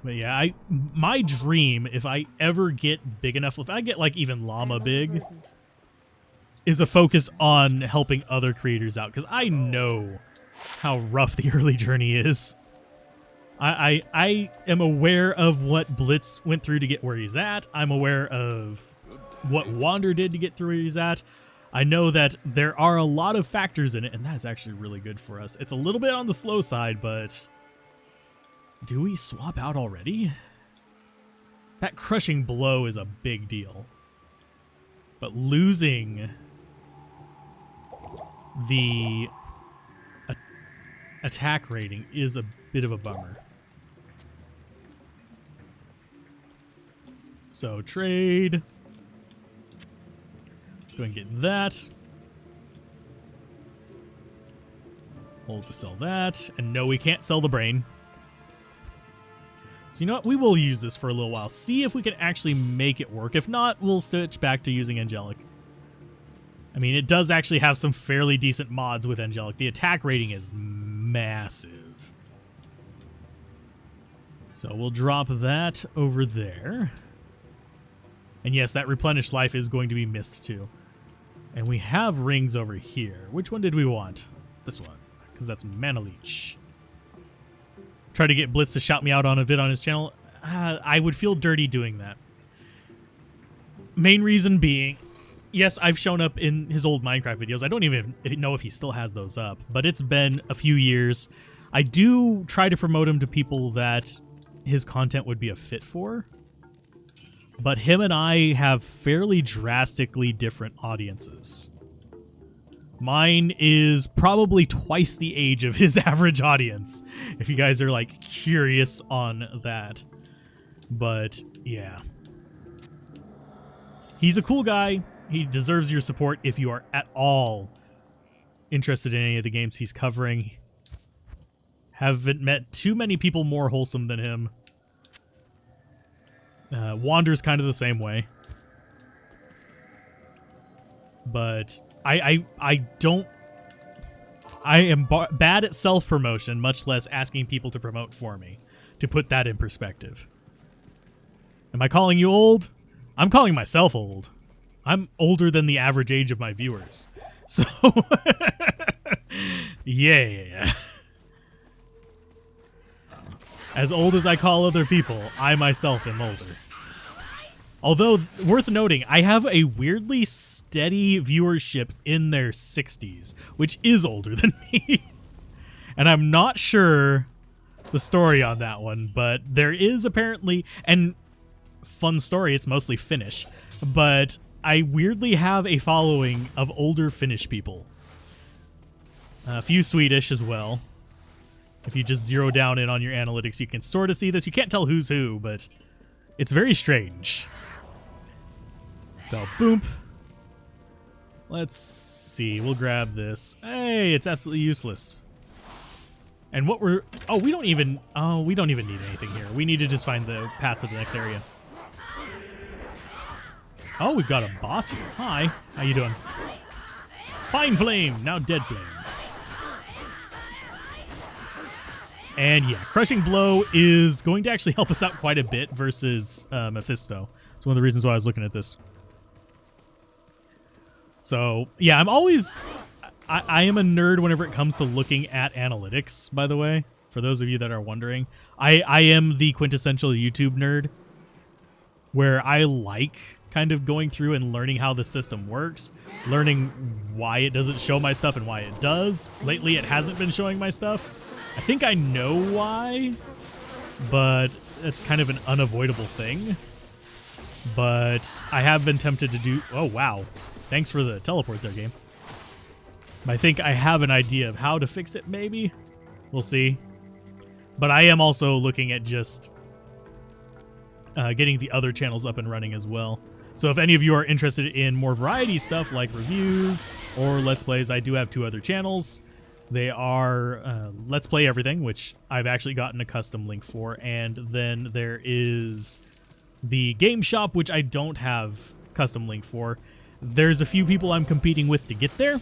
But yeah, my dream, if I ever get big enough, if I get like even llama big, is a focus on helping other creators out, because I know how rough the early journey is. I am aware of what Blitz went through to get where he's at. I'm aware of what Wander did to get through where he's at. I know that there are a lot of factors in it, and that is actually really good for us. It's a little bit on the slow side, but do we swap out already? That crushing blow is a big deal. But losing the attack rating is a bit of a bummer. So trade. Go and get that. Hold to sell that. And no, we can't sell the brain. So you know what? We will use this for a little while. See if we can actually make it work. If not, we'll switch back to using Angelic. I mean, it does actually have some fairly decent mods with Angelic. The attack rating is massive. So we'll drop that over there. And yes, that replenished life is going to be missed too. And we have rings over here. Which one did we want? This one, because that's Mana Leech. Try to get Blitz to shout me out on a vid on his channel. I would feel dirty doing that. Main reason being, yes, I've shown up in his old Minecraft videos. I don't even know if he still has those up, but it's been a few years. I do try to promote him to people that his content would be a fit for. But him and I have fairly drastically different audiences. Mine is probably twice the age of his average audience, if you guys are like curious on that. But yeah. He's a cool guy. He deserves your support if you are at all interested in any of the games he's covering. Haven't met too many people more wholesome than him. Wander's kind of the same way. But I am bad at self-promotion, much less asking people to promote for me, to put that in perspective. Am I calling you old? I'm calling myself old. I'm older than the average age of my viewers. So, yeah. As old as I call other people, I myself am older. Although, worth noting, I have a weirdly steady viewership in their 60s, which is older than me. And I'm not sure the story on that one, but there is apparently, and fun story, it's mostly Finnish, but I weirdly have a following of older Finnish people. A few Swedish as well. If you just zero down in on your analytics, you can sort of see this. You can't tell who's who, but it's very strange. So, boom. Let's see. We'll grab this. Hey, it's absolutely useless. And what we're... Oh, we don't even need anything here. We need to just find the path to the next area. Oh, we've got a boss here. Hi. How you doing? Spine Flame. Now Dead Flame. And yeah, Crushing Blow is going to actually help us out quite a bit versus Mephisto. It's one of the reasons why I was looking at this. So, yeah, I'm always... I am a nerd whenever it comes to looking at analytics, by the way. For those of you that are wondering. I am the quintessential YouTube nerd. Where I like kind of going through and learning how the system works. Learning why it doesn't show my stuff and why it does. Lately, it hasn't been showing my stuff. I think I know why, but it's kind of an unavoidable thing. But I have been tempted to do... Oh, wow. Thanks for the teleport there, game. I think I have an idea of how to fix it, maybe. We'll see. But I am also looking at just getting the other channels up and running as well. So if any of you are interested in more variety stuff like reviews or Let's Plays, I do have two other channels. They are Let's Play Everything, which I've actually gotten a custom link for, and then there is the Game Shop, which I don't have custom link for. There's a few people I'm competing with to get there,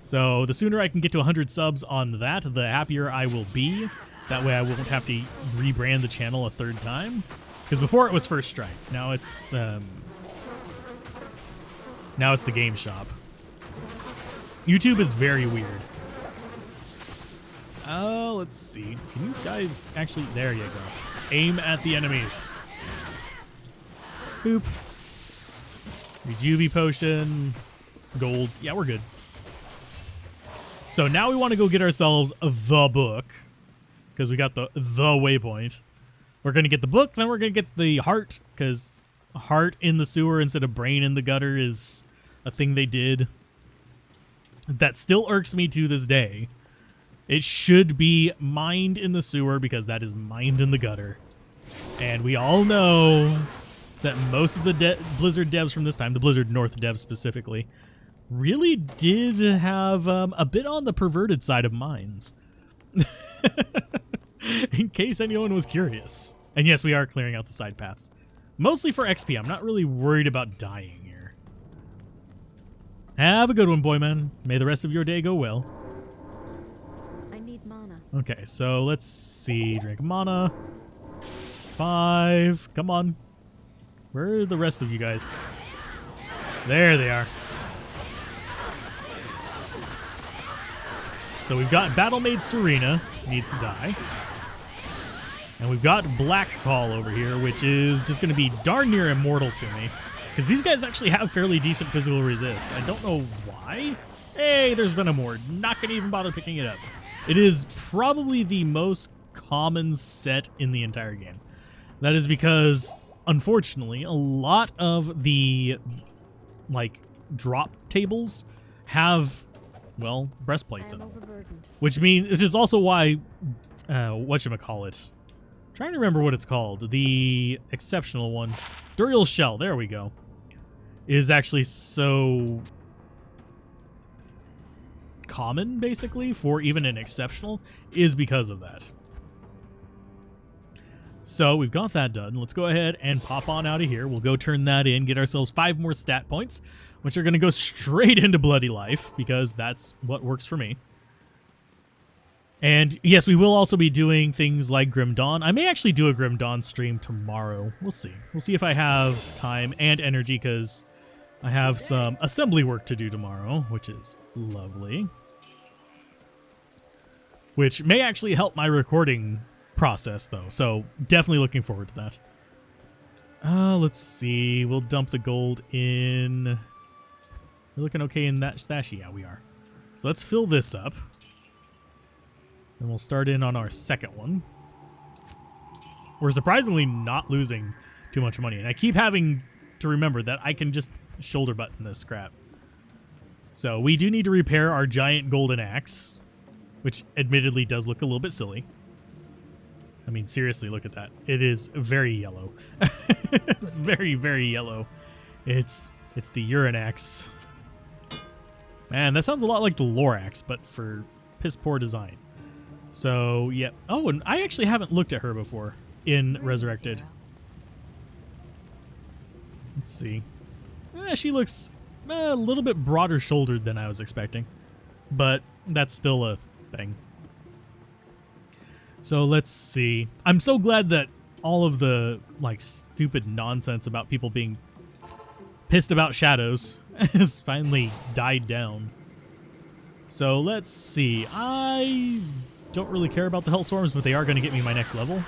so the sooner I can get to 100 subs on that, the happier I will be. That way I won't have to rebrand the channel a third time. Because before it was First Strike. Now it's the Game Shop. YouTube is very weird. Let's see. Can you guys actually... There you go. Aim at the enemies. Boop. Rejuve potion. Gold. Yeah, we're good. So now we want to go get ourselves the book. Because we got the waypoint. We're going to get the book, then we're going to get the heart. Because heart in the sewer instead of brain in the gutter is a thing they did. That still irks me to this day. It should be mined in the sewer because that is mined in the gutter. And we all know that most of the Blizzard devs from this time, the Blizzard North devs specifically, really did have a bit on the perverted side of mines. In case anyone was curious. And yes, we are clearing out the side paths. Mostly for XP. I'm not really worried about dying here. Have a good one, boy man. May the rest of your day go well. I need mana. Okay, so let's see. Drink mana. 5. Come on. Where are the rest of you guys? There they are. So we've got Battlemaid Serena. Needs to die. And we've got Black Call over here, which is just going to be darn near immortal to me. Because these guys actually have fairly decent physical resist. I don't know why. Hey, there's Venomord. Not going to even bother picking it up. It is probably the most common set in the entire game. That is because, unfortunately, a lot of the, like, drop tables have, well, breastplates in them. Which is also why, whatchamacallit. Trying to remember what it's called. The exceptional one. Duriel Shell, there we go. Is actually so common, basically, for even an exceptional, is because of that. So we've got that done. Let's go ahead and pop on out of here. We'll go turn that in, get ourselves 5 more stat points, which are going to go straight into Bloody Life, because that's what works for me. And yes, we will also be doing things like Grim Dawn. I may actually do a Grim Dawn stream tomorrow. We'll see. We'll see if I have time and energy, because I have some assembly work to do tomorrow, which is lovely. Which may actually help my recording process, though. So definitely looking forward to that. Let's see. We'll dump the gold in. We're looking okay in that stash. Yeah, we are. So let's fill this up. And we'll start in on our second one. We're surprisingly not losing too much money. And I keep having to remember that I can just shoulder button this crap. So we do need to repair our giant golden axe, which admittedly does look a little bit silly. I mean, seriously, look at that. It is very yellow. It's very, very yellow. It's the urine axe. Man, that sounds a lot like the Lorax, but for piss poor design. So, yeah. Oh, and I actually haven't looked at her before in Resurrected. Let's see. She looks a little bit broader shouldered than I was expecting. But that's still a thing. So let's see. I'm so glad that all of the, like, stupid nonsense about people being pissed about shadows has finally died down. So let's see. I don't really care about the Hellstorms, but they are going to get me my next level.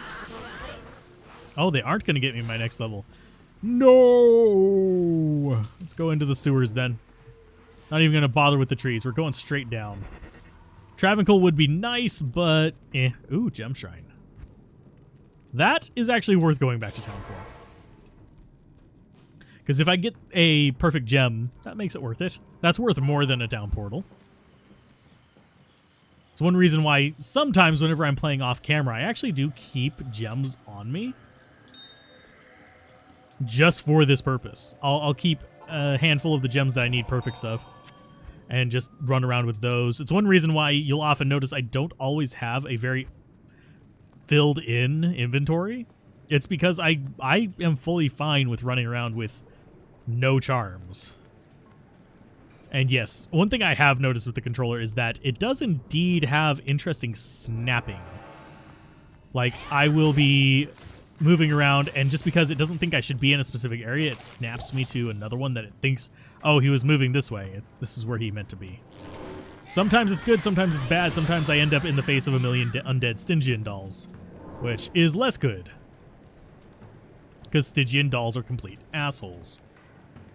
Oh, they aren't going to get me my next level. No! Let's go into the sewers then. Not even going to bother with the trees. We're going straight down. Travancore would be nice, but eh. Ooh, Gem Shrine. That is actually worth going back to town for. Because if I get a perfect gem, that makes it worth it. That's worth more than a town portal. It's one reason why sometimes whenever I'm playing off camera, I actually do keep gems on me. Just for this purpose. I'll keep a handful of the gems that I need perfects of. And just run around with those. It's one reason why you'll often notice I don't always have a very filled in inventory. It's because I am fully fine with running around with no charms. And yes, one thing I have noticed with the controller is that it does indeed have interesting snapping. Like, I will be moving around, and just because it doesn't think I should be in a specific area, it snaps me to another one that it thinks, oh, he was moving this way. This is where he meant to be. Sometimes it's good, sometimes it's bad. Sometimes I end up in the face of a million undead Stygian dolls, which is less good. Because Stygian dolls are complete assholes.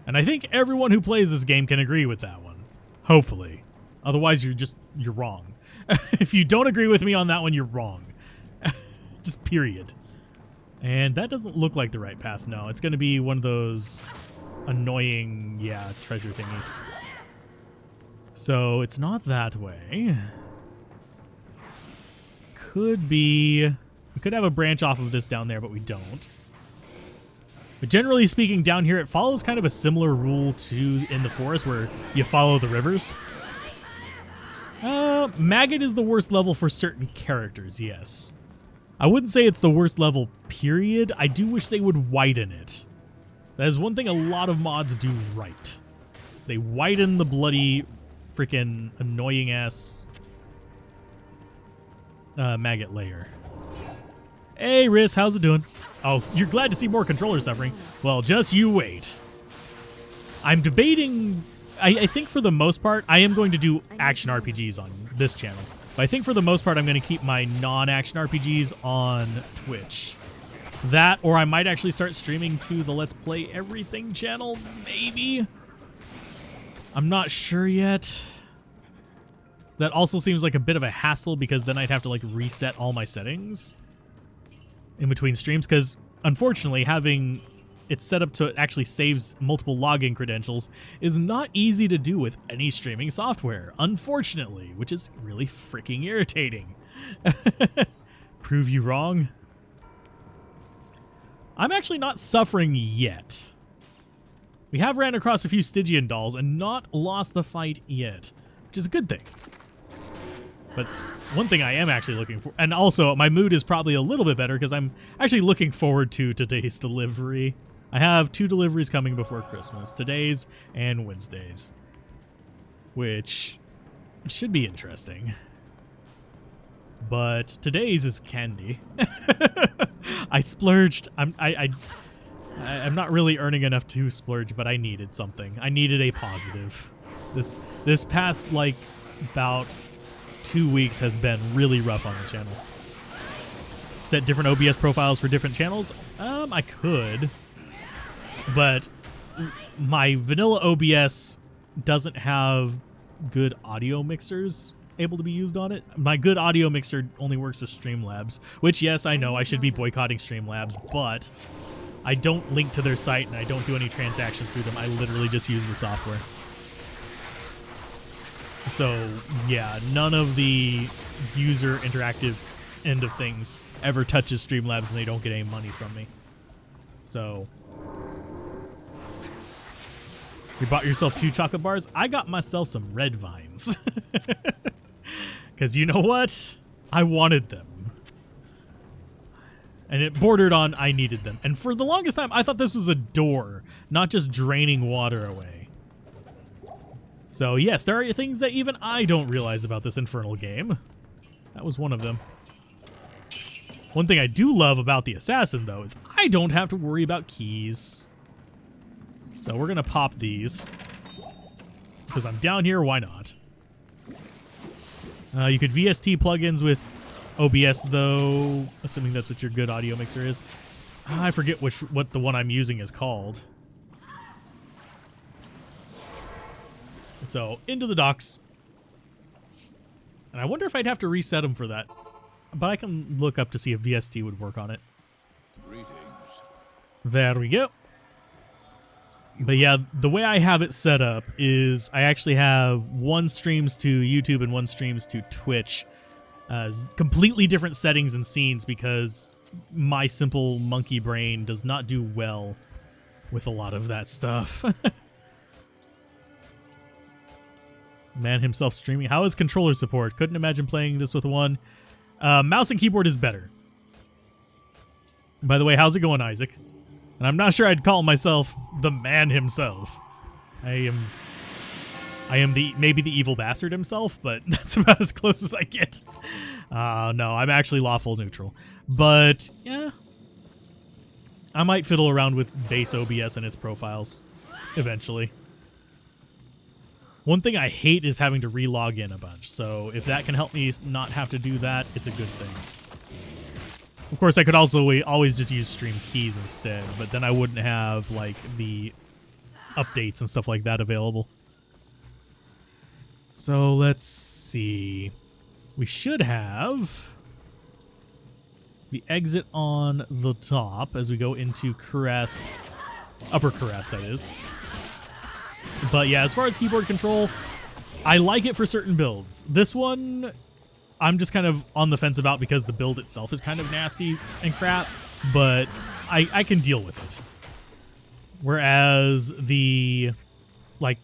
And I think everyone who plays this game can agree with that one. Hopefully. Otherwise, you're wrong. If you don't agree with me on that one, you're wrong. Just period. And that doesn't look like the right path. No, it's going to be one of those annoying, treasure thingies. So it's not that way. Could be... We could have a branch off of this down there, but we don't. But generally speaking, down here, it follows kind of a similar rule to in the forest where you follow the rivers. Maggot is the worst level for certain characters, yes. I wouldn't say it's the worst level, period. I do wish they would widen it. That is one thing a lot of mods do right. They widen the bloody, freaking annoying-ass maggot layer. Hey, Riz, how's it doing? Oh, you're glad to see more controller suffering. Well, just you wait. I'm debating... I think for the most part, I am going to do action RPGs on this channel. But I think for the most part, I'm going to keep my non-action RPGs on Twitch. That, or I might actually start streaming to the Let's Play Everything channel, maybe? I'm not sure yet. That also seems like a bit of a hassle because then I'd have to, like, reset all my settings in between streams, because unfortunately having it set up to actually saves multiple login credentials is not easy to do with any streaming software, unfortunately, which is really freaking irritating. Prove you wrong? I'm actually not suffering yet. We have ran across a few Stygian dolls and not lost the fight yet, which is a good thing. But one thing I am actually looking for, and also my mood is probably a little bit better because I'm actually looking forward to today's delivery. I have 2 deliveries coming before Christmas, today's and Wednesday's, which should be interesting. But today's is candy. I splurged. I'm not really earning enough to splurge, but I needed something. I needed a positive. This past like about 2 weeks has been really rough on the channel. Set different OBS profiles for different channels. I could, but my vanilla OBS doesn't have good audio mixers able to be used on it. My good audio mixer only works with Streamlabs, which, yes, I know I should be boycotting Streamlabs, but I don't link to their site and I don't do any transactions through them. I literally just use the software. So, yeah, none of the user interactive end of things ever touches Streamlabs and they don't get any money from me. So, you bought yourself 2 chocolate bars? I got myself some red vines. Because you know what? I wanted them. And it bordered on I needed them. And for the longest time, I thought this was a door, not just draining water away. So yes, there are things that even I don't realize about this infernal game. That was one of them. One thing I do love about the assassin, though, is I don't have to worry about keys. So we're going to pop these. Because I'm down here, why not? You could VST plugins with OBS, though, assuming that's what your good audio mixer is. I forget what the one I'm using is called. So, into the docks. And I wonder if I'd have to reset them for that. But I can look up to see if VST would work on it. Greetings. There we go. But yeah, the way I have it set up is I actually have 1 streams to YouTube and 1 streams to Twitch. Completely different settings and scenes because my simple monkey brain does not do well with a lot of that stuff. Man himself streaming. How is controller support? Couldn't imagine playing this with 1. Mouse and keyboard is better. By the way, how's it going, Isaac? And I'm not sure I'd call myself the man himself. I am I am maybe the evil bastard himself, but that's about as close as I get. No, I'm actually lawful neutral. But, yeah. I might fiddle around with base OBS and its profiles eventually. One thing I hate is having to re-log in a bunch, so if that can help me not have to do that, it's a good thing. Of course, I could also always just use stream keys instead, but then I wouldn't have, like, the updates and stuff like that available. So let's see. We should have the exit on the top as we go into Crest, Upper Crest, that is. But yeah, as far as keyboard control, I like it for certain builds. This one, I'm just kind of on the fence about because the build itself is kind of nasty and crap, but I can deal with it. Whereas the, like,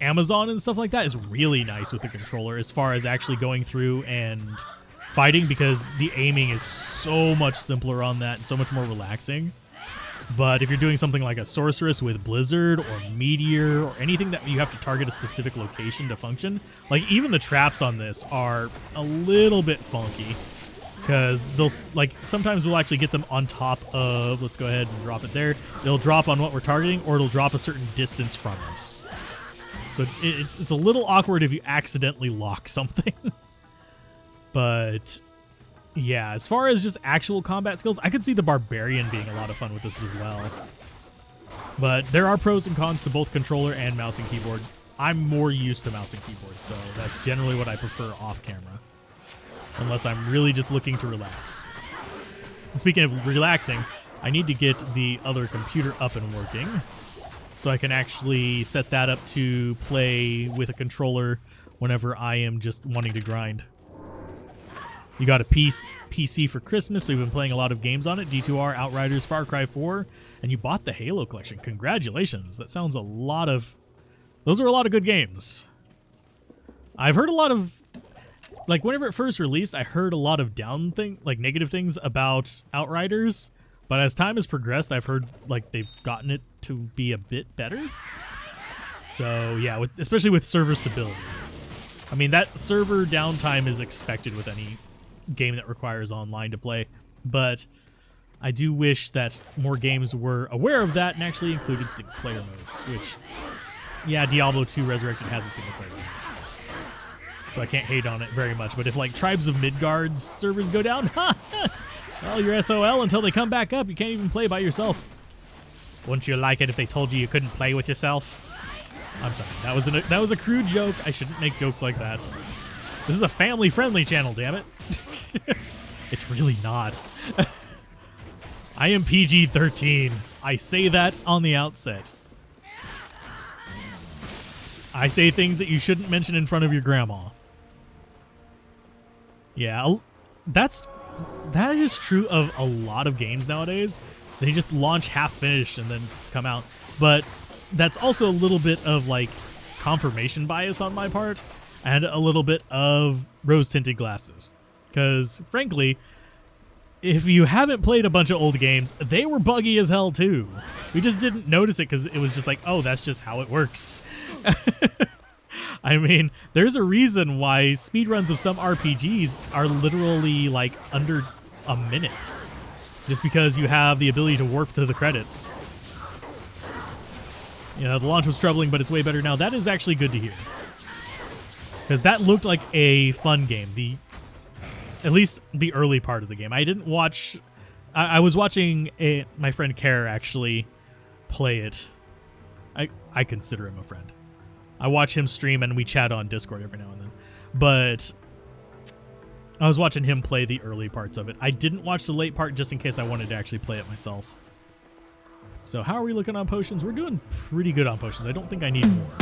Amazon and stuff like that is really nice with the controller as far as actually going through and fighting, because the aiming is so much simpler on that and so much more relaxing. But if you're doing something like a Sorceress with Blizzard or Meteor or anything that you have to target a specific location to function, like even the traps on this are a little bit funky, because they'll, like, sometimes we'll actually get them on top of, let's go ahead and drop it there. They'll drop on what we're targeting, or it'll drop a certain distance from us. So it's a little awkward if you accidentally lock something. But yeah, as far as just actual combat skills, I could see the Barbarian being a lot of fun with this as well. But there are pros and cons to both controller and mouse and keyboard. I'm more used to mouse and keyboard, so that's generally what I prefer off camera. Unless I'm really just looking to relax. And speaking of relaxing, I need to get the other computer up and working, so I can actually set that up to play with a controller whenever I am just wanting to grind. You got a PC for Christmas, so you've been playing a lot of games on it. D2R, Outriders, Far Cry 4, and you bought the Halo collection. Congratulations. That sounds a lot of... Those are a lot of good games. I've heard a lot of... Like, whenever it first released, I heard a lot of negative things about Outriders. But as time has progressed, I've heard, like, they've gotten it to be a bit better. So, yeah, especially with server stability. I mean, that server downtime is expected with any game that requires online to play, but I do wish that more games were aware of that and actually included single-player modes, which, yeah, Diablo 2 Resurrected has a single-player mode, so I can't hate on it very much. But if, like, Tribes of Midgard's servers go down, well, you're SOL until they come back up. You can't even play by yourself. Wouldn't you like it if they told you you couldn't play with yourself? I'm sorry, that was a crude joke. I shouldn't make jokes like that. This is a family-friendly channel, damn it. It's really not. I am PG-13. I say that on the outset. I say things that you shouldn't mention in front of your grandma. Yeah, that is true of a lot of games nowadays. They just launch half-finished and then come out. But that's also a little bit of, like, confirmation bias on my part, and a little bit of rose-tinted glasses. Because, frankly, if you haven't played a bunch of old games, they were buggy as hell, too. We just didn't notice it because it was just like, oh, that's just how it works. I mean, there's a reason why speedruns of some RPGs are literally, like, under a minute. Just because you have the ability to warp to the credits. You know, the launch was troubling, but it's way better now. That is actually good to hear. Because that looked like a fun game. At least the early part of the game. I didn't watch... I was watching my friend Kara actually play it. I consider him a friend. I watch him stream and we chat on Discord every now and then. But I was watching him play the early parts of it. I didn't watch the late part just in case I wanted to actually play it myself. So how are we looking on potions? We're doing pretty good on potions. I don't think I need more.